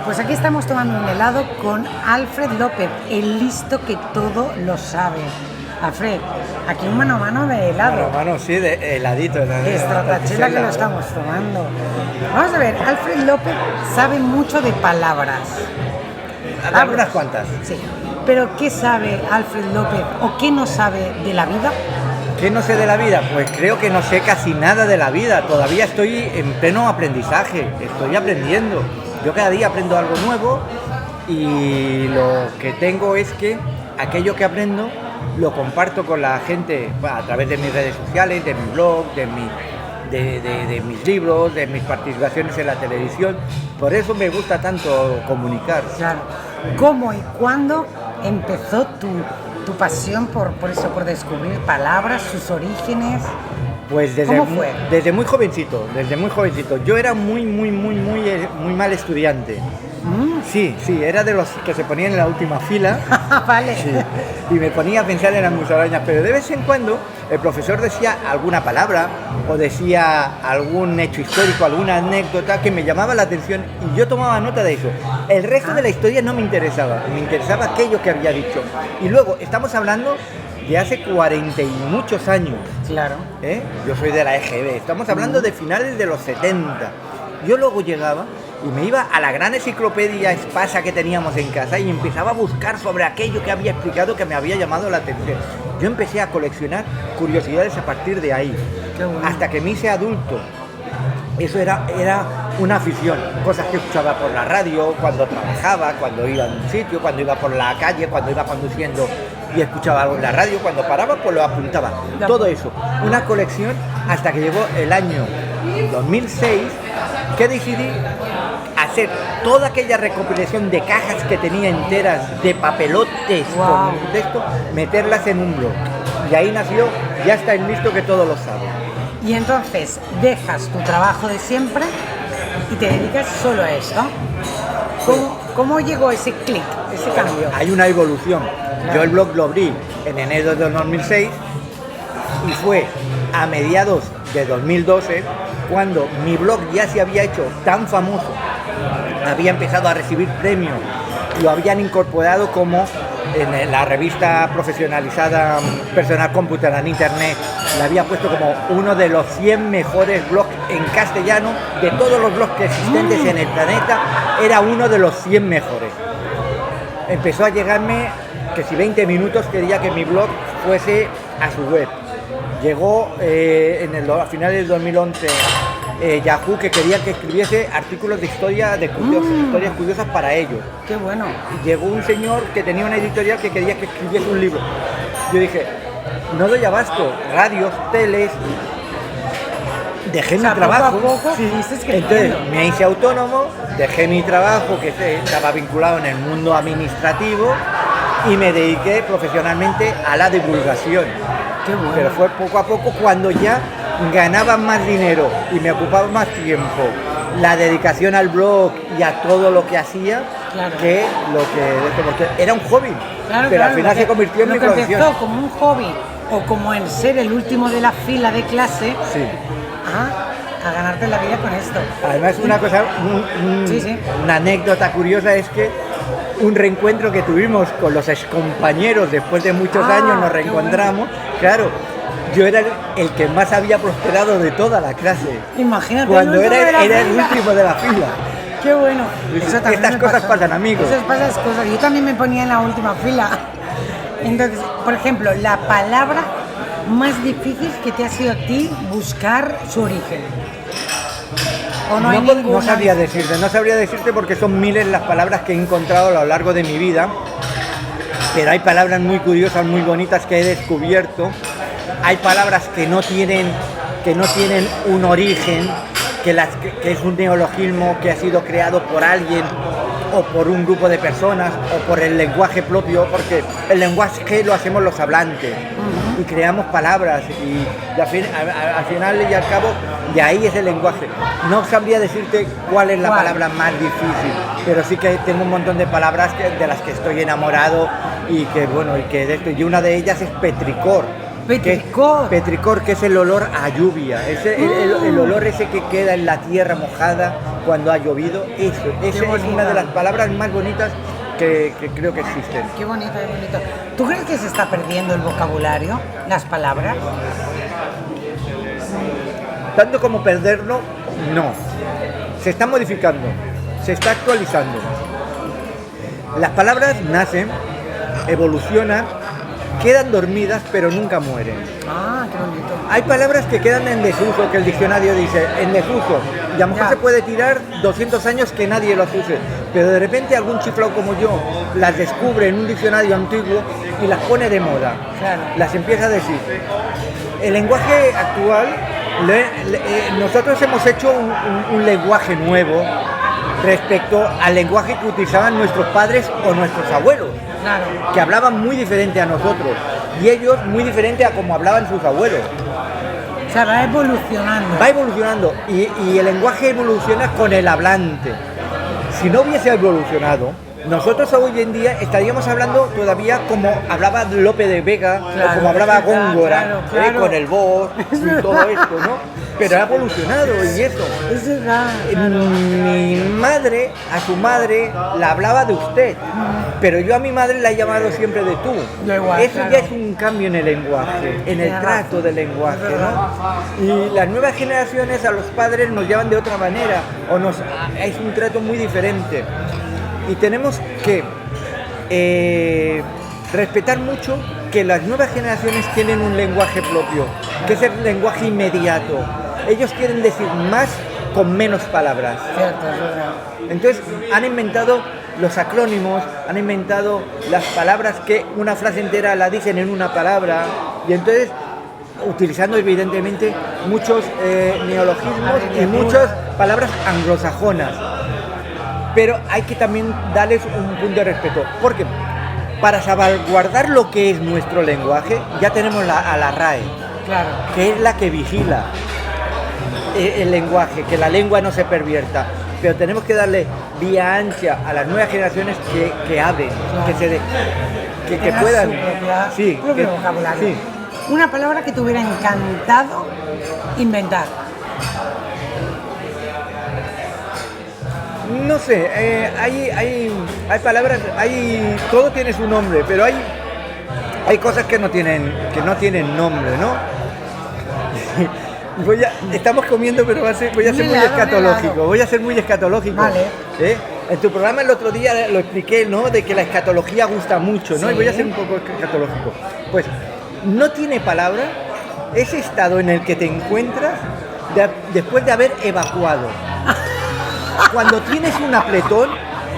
Pues aquí estamos tomando un helado con Alfred López, el listo que todo lo sabe. Alfred, aquí un mano a mano de helado. Mano a mano, sí, de heladito. Estratachela que lo estamos tomando. Vamos a ver, Alfred López sabe mucho de palabras. Algunas cuantas. Sí, pero ¿qué sabe Alfred López o qué no sabe de la vida? ¿Qué no sé de la vida? Pues creo que no sé casi nada de la vida. Todavía estoy en pleno aprendizaje, estoy aprendiendo. Yo cada día aprendo algo nuevo y lo que tengo es que aquello que aprendo lo comparto con la gente a través de mis redes sociales, de mi blog, de mis libros, de mis participaciones en la televisión. Por eso me gusta tanto comunicar. Claro. ¿Cómo y cuándo empezó tu pasión por descubrir palabras, sus orígenes? Pues desde muy jovencito. Yo era muy mal estudiante. Sí, era de los que se ponían en la última fila. Vale. Sí, y me ponía a pensar en las musarañas, pero de vez en cuando el profesor decía alguna palabra o decía algún hecho histórico, alguna anécdota que me llamaba la atención y yo tomaba nota de eso. El resto de la historia no me interesaba aquello que había dicho. Y luego, estamos hablando de hace 40 y muchos años. Claro. Yo soy de la EGB, estamos hablando de finales de los 70. Yo luego llegaba y me iba a la gran enciclopedia espasa que teníamos en casa y empezaba a buscar sobre aquello que había explicado que me había llamado la atención. Yo empecé a coleccionar curiosidades a partir de ahí, hasta que me hice adulto. Eso era una afición, cosas que escuchaba por la radio, cuando trabajaba, cuando iba a un sitio, cuando iba por la calle, cuando iba conduciendo y escuchaba algo en la radio, cuando paraba pues lo apuntaba. Todo eso, una colección hasta que llegó el año 2006 que decidí hacer toda aquella recopilación de cajas que tenía enteras de papelotes con texto, meterlas en un blog. Y ahí nació Ya está el listo que todo lo sabe. Y entonces dejas tu trabajo de siempre y te dedicas solo a esto. ¿Cómo llegó ese clic, ese cambio? Hay una evolución. Claro. Yo el blog lo abrí en enero de 2006 y fue a mediados de 2012 cuando mi blog ya se había hecho tan famoso, había empezado a recibir premios, lo habían incorporado como en la revista profesionalizada Personal Computer and Internet, le había puesto como uno de los 100 mejores blogs en castellano de todos los blogs existentes en el planeta, era uno de los 100 mejores. Empezó a llegarme que si 20 minutos quería que mi blog fuese a su web. Llegó a finales del 2011 Yahoo, que quería que escribiese artículos de historias curiosas para ellos. ¡Qué bueno! Y llegó un señor que tenía una editorial que quería que escribiese un libro. Yo dije, no doy abasto, radios, teles. Dejé mi trabajo. Poco a poco, sí. Entonces me hice autónomo, dejé mi trabajo que estaba vinculado en el mundo administrativo y me dediqué profesionalmente a la divulgación. Qué bueno. Pero fue poco a poco cuando ya ganaba más dinero y me ocupaba más tiempo la dedicación al blog y a todo lo que hacía, claro, porque era un hobby, claro, pero al final se convirtió en mi profesión. Empezó como un hobby o como en ser el último de la fila de clase, sí, a ganarte la vida con esto. Además, una cosa, una anécdota curiosa es que un reencuentro que tuvimos con los excompañeros después de muchos años, nos reencontramos, bueno. Claro, yo era el que más había prosperado de toda la clase. Imagínate. Cuando era el último de la fila. Qué bueno. Estas cosas pasan, amigos. Esas cosas. Yo también me ponía en la última fila. Entonces, por ejemplo, la palabra más difícil que te ha sido a ti buscar su origen. ¿O no sabría decirte porque son miles las palabras que he encontrado a lo largo de mi vida, pero hay palabras muy curiosas, muy bonitas que he descubierto. Hay palabras que no tienen un origen, que es un neologismo que ha sido creado por alguien o por un grupo de personas o por el lenguaje propio, porque el lenguaje lo hacemos los hablantes y creamos palabras y al final y al cabo de ahí es el lenguaje. No sabría decirte cuál es la palabra más difícil, pero sí que tengo un montón de palabras de las que estoy enamorado y una de ellas es petricor. Petricor, que es el olor a lluvia, es el olor ese que queda en la tierra mojada cuando ha llovido. Esa es una de las palabras más bonitas que creo que existen. Qué bonito, qué bonito. ¿Tú crees que se está perdiendo el vocabulario, las palabras? Tanto como perderlo, no. Se está modificando, se está actualizando. Las palabras nacen, evolucionan, quedan dormidas, pero nunca mueren. Ah, qué bonito. Hay palabras que quedan en desuso, que el diccionario dice, en desuso. Y a lo mejor se puede tirar 200 años que nadie las use. Pero de repente algún chiflado como yo las descubre en un diccionario antiguo y las pone de moda. Claro. Las empieza a decir. El lenguaje actual, nosotros hemos hecho un lenguaje nuevo respecto al lenguaje que utilizaban nuestros padres o nuestros abuelos. Claro. Que hablaban muy diferente a nosotros y ellos muy diferente a como hablaban sus abuelos. O sea, va evolucionando. Va evolucionando y el lenguaje evoluciona con el hablante. Si no hubiese evolucionado, nosotros hoy en día estaríamos hablando todavía como hablaba Lope de Vega, claro, o como hablaba Góngora, claro. Con el voz y todo esto, ¿no? Pero ha evolucionado y eso. Es verdad. Mi madre, a su madre, la hablaba de usted, pero yo a mi madre la he llamado siempre de tú. Igual, eso claro. ya es un cambio en el lenguaje, en el trato del lenguaje, ¿no? Y las nuevas generaciones a los padres nos llaman de otra manera, es un trato muy diferente. Y tenemos que respetar mucho que las nuevas generaciones tienen un lenguaje propio, que es el lenguaje inmediato. Ellos quieren decir más con menos palabras. Cierto, es verdad. Entonces han inventado los acrónimos, han inventado las palabras que una frase entera la dicen en una palabra y entonces utilizando evidentemente muchos neologismos y muchas palabras anglosajonas. Pero hay que también darles un punto de respeto, porque para salvaguardar lo que es nuestro lenguaje ya tenemos a la RAE, Claro. que es la que vigila el lenguaje, que la lengua no se pervierta, pero tenemos que darle vía ancha a las nuevas generaciones que hablen, Claro. que puedan, Su propio vocabulario. sí. Una palabra que te hubiera encantado inventar. No sé, hay palabras, todo tiene su nombre, pero hay cosas que no tienen nombre, ¿no? Estamos comiendo, pero voy a ser muy escatológico. Voy a ser muy escatológico. Vale. En tu programa el otro día lo expliqué, ¿no? De que la escatología gusta mucho, ¿no? Sí. Y voy a ser un poco escatológico. Pues, no tiene palabra ese estado en el que te encuentras después de haber evacuado. Cuando tienes un apretón,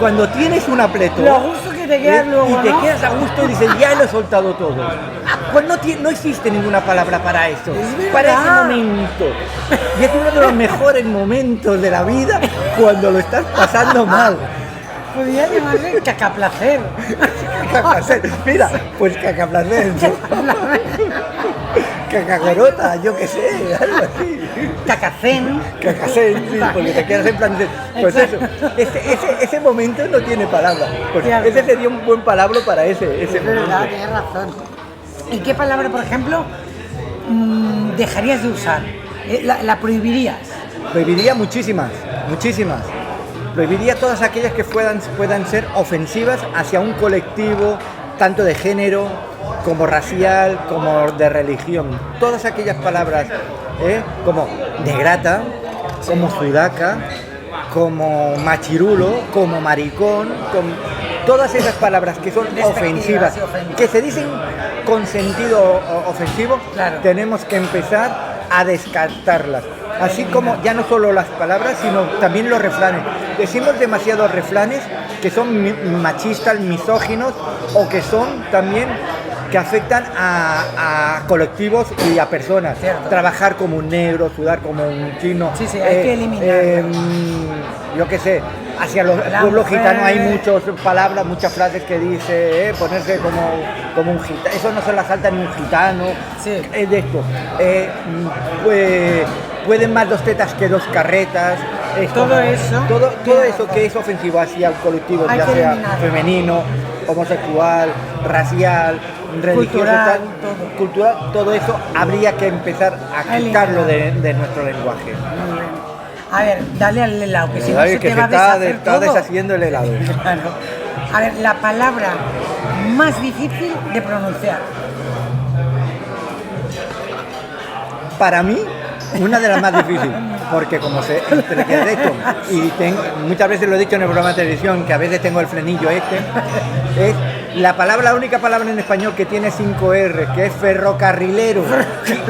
Lo gusto que te quedas luego, y te ¿no? quedas a gusto y dices, ya lo he soltado todo. Pues no existe ninguna palabra para eso, para ese momento. Y es uno de los mejores momentos de la vida cuando lo estás pasando mal. Podría llamarle cacaplacer. Cacaplacer, mira, pues cacaplacer, cacagorota, yo qué sé, algo así. Cacacén. Cacacén, sí, porque te quedas en plan de... Pues eso, ese momento no tiene palabra. Pues ese sería un buen palabra para ese Es verdad, momento. tienes razón. ¿Y qué palabra, por ejemplo, dejarías de usar? ¿La prohibirías? Prohibiría muchísimas. Prohibiría todas aquellas que puedan ser ofensivas hacia un colectivo, tanto de género, como racial, como de religión. Todas aquellas palabras, como negrata, como sudaca, como machirulo, como maricón, todas esas palabras que son ofensivas, que se dicen con sentido ofensivo, claro. Tenemos que empezar a descartarlas. Así como ya no solo las palabras, sino también los refranes. Decimos demasiados refranes que son machistas, misóginos, o que son también que afectan a colectivos y a personas. Cierto. Trabajar como un negro, sudar como un chino. Sí, hay que eliminar. Yo qué sé, hacia los pueblos gitanos hay muchas palabras, muchas frases que dice ponerse como un gitano. Eso no se la salta ni un gitano. Sí. Es de esto. Pueden más 2 tetas que 2 carretas. Todo eso. Todo eso que es ofensivo hacia el colectivo, Hay ya que sea eliminar. femenino, homosexual, racial, religioso, Cultural, todo eso habría que empezar a quitarlo de nuestro lenguaje. Muy bien. A ver, dale al helado, que si no Ay, se que te se va a deshacer está todo. deshaciendo el helado. Claro. A ver, la palabra más difícil de pronunciar. Para mí, una de las más difíciles, porque como se entre que recto y muchas veces lo he dicho en el programa de televisión, que a veces tengo el frenillo este, es la única palabra en español que tiene 5 R, que es ferrocarrilero.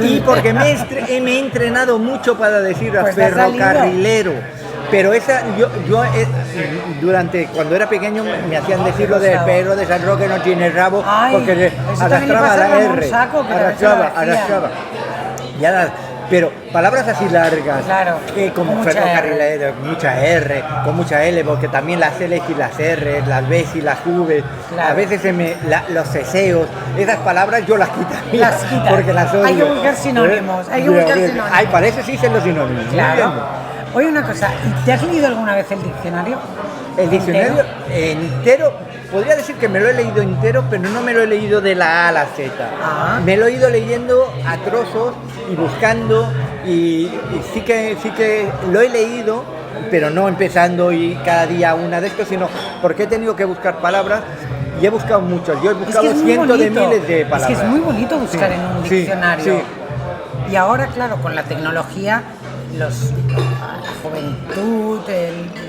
Y porque me he entrenado mucho para decir Pues te ha ferrocarrilero. Pero esa, durante, cuando era pequeño me hacían decir lo del perro de San Roque no tiene rabo, Ay, porque eso arrastraba la R, Saco, que arrastraba. Ya, pero palabras así largas, claro, como mucha ferrocarrilero, mucha R, con mucha L, porque también las L y las R, las B y las V, claro. A veces los ceseos, esas palabras yo las quitaría, porque las odio. Hay que buscar sinónimos, Ay, parece sí ser los sinónimos. Claro. Oye, una cosa, ¿te has leído alguna vez el diccionario? El diccionario entero, podría decir que me lo he leído entero, pero no me lo he leído de la A a la Z. Ah. Me lo he ido leyendo a trozos y buscando, y sí que lo he leído, pero no empezando y cada día una de estos, sino porque he tenido que buscar palabras y he buscado muchas. Yo he buscado cientos de miles de palabras. Es que es muy bonito buscar en un diccionario. Sí. Y ahora, claro, con la tecnología, la juventud,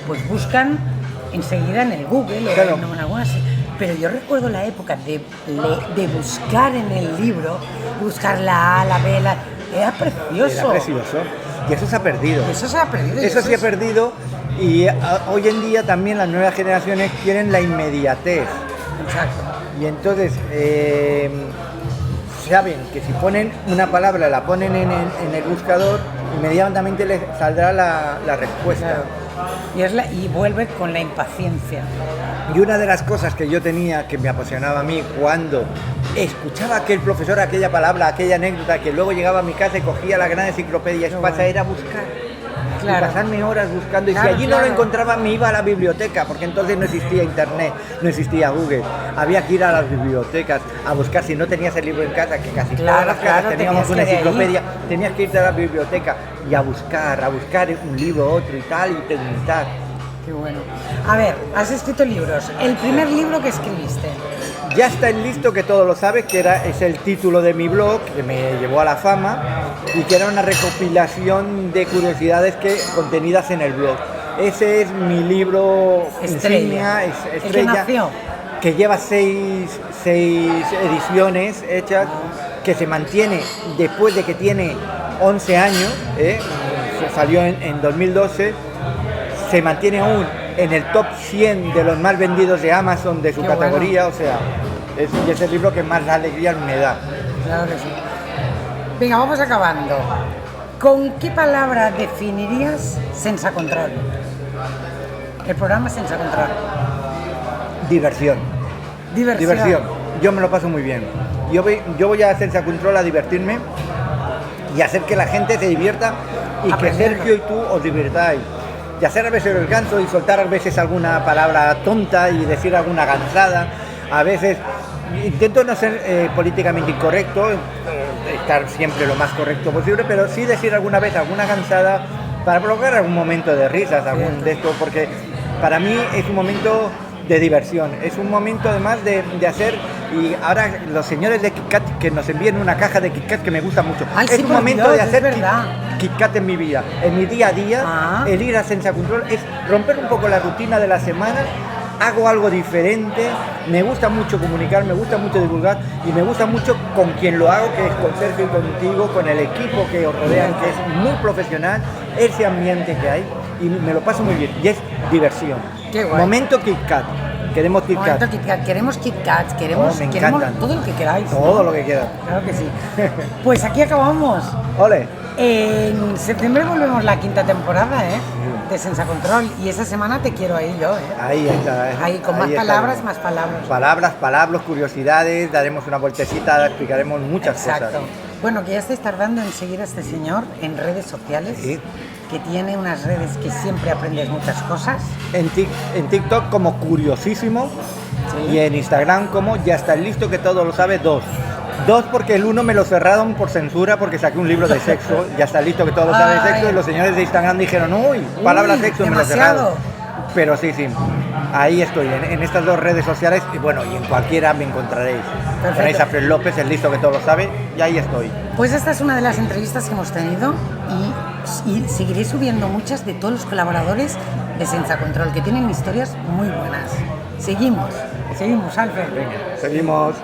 pues buscan enseguida en el Google claro. o en algunas. Pero yo recuerdo la época de buscar en el libro, buscar la A, la B, era precioso. Era precioso. Y eso se ha perdido. Eso se ha perdido. Eso se ha perdido y hoy en día también las nuevas generaciones quieren la inmediatez. Exacto. Y entonces saben que si ponen una palabra, la ponen en el buscador, inmediatamente les saldrá la respuesta. Claro. Y vuelve con la impaciencia. Y una de las cosas que yo tenía, que me apasionaba a mí, cuando escuchaba a aquel profesor, aquella palabra, aquella anécdota, que luego llegaba a mi casa y cogía la gran enciclopedia Espasa, era buscar. Claro. Y pasarme horas buscando, y si allí no lo encontraba me iba a la biblioteca, porque entonces no existía internet, no existía Google, había que ir a las bibliotecas a buscar. Si no tenías el libro en casa, que casi todas las casas teníamos una enciclopedia, tenías que irte a la biblioteca y a buscar un libro, otro y tal, y preguntar. Qué bueno. A ver, has escrito libros. El primer libro que escribiste. Ya está en listo, que todo lo sabes, que es el título de mi blog, que me llevó a la fama, y que era una recopilación de curiosidades contenidas en el blog. Ese es mi libro insignia, estrella, que lleva seis ediciones hechas, que se mantiene después de que tiene 11 años, salió en 2012, se mantiene aún en el top 100 de los más vendidos de Amazon de su categoría, bueno. O sea, es el libro que más alegría me da. Claro que sí. Venga, vamos acabando. ¿Con qué palabra definirías Sense Control? El programa Sense Control. Diversión. Yo me lo paso muy bien. Yo voy a Sense Control a divertirme y hacer que la gente se divierta y que Sergio y tú os divirtáis. Y hacer a veces el ganso y soltar a veces alguna palabra tonta y decir alguna gansada. A veces intento no ser políticamente incorrecto, estar siempre lo más correcto posible, pero sí decir alguna vez alguna gansada para provocar algún momento de risas, algún de esto, porque para mí es un momento de diversión, es un momento además de hacer, y ahora los señores de KitKat que nos envíen una caja de KitKat que me gusta mucho. Ay, es sí, un momento de hacer KitKat en mi vida, en mi día a día. El ir a Sense Control es romper un poco la rutina de la semana. Hago algo diferente, me gusta mucho comunicar, me gusta mucho divulgar y me gusta mucho con quien lo hago, que es con Sergio y contigo, con el equipo que os rodean, que es muy profesional, ese ambiente que hay, y me lo paso muy bien y es diversión. Qué guay. Momento KitKat. Queremos KitKat. Queremos KitKat, queremos todo lo que queráis. Todo lo que quieras. Claro que sí. Pues aquí acabamos. Ole. En septiembre volvemos la 5ª temporada, de Sense Control, y esa semana te quiero ahí yo, Ahí está. Ahí con más palabras. Palabras, curiosidades, daremos una vueltecita, explicaremos muchas cosas. Bueno, que ya estáis tardando en seguir a este señor en redes sociales, que tiene unas redes que siempre aprendes muchas cosas. En TikTok como Curiosísimo, y en Instagram como Ya está listo que todo lo sabe 2. 2 porque el 1 me lo cerraron por censura porque saqué un libro de sexo, ya está listo que todo lo sabe de sexo, y los señores de Instagram dijeron, uy, palabra sexo, me lo cerraron. Pero sí, ahí estoy, en estas 2 redes sociales, y bueno, y en cualquiera me encontraréis. Tenéis a Fred López, el listo que todo lo sabe, y ahí estoy. Pues esta es una de las entrevistas que hemos tenido y seguiré subiendo muchas de todos los colaboradores de Senza Control, que tienen historias muy buenas. Seguimos, Alfred. Venga, seguimos.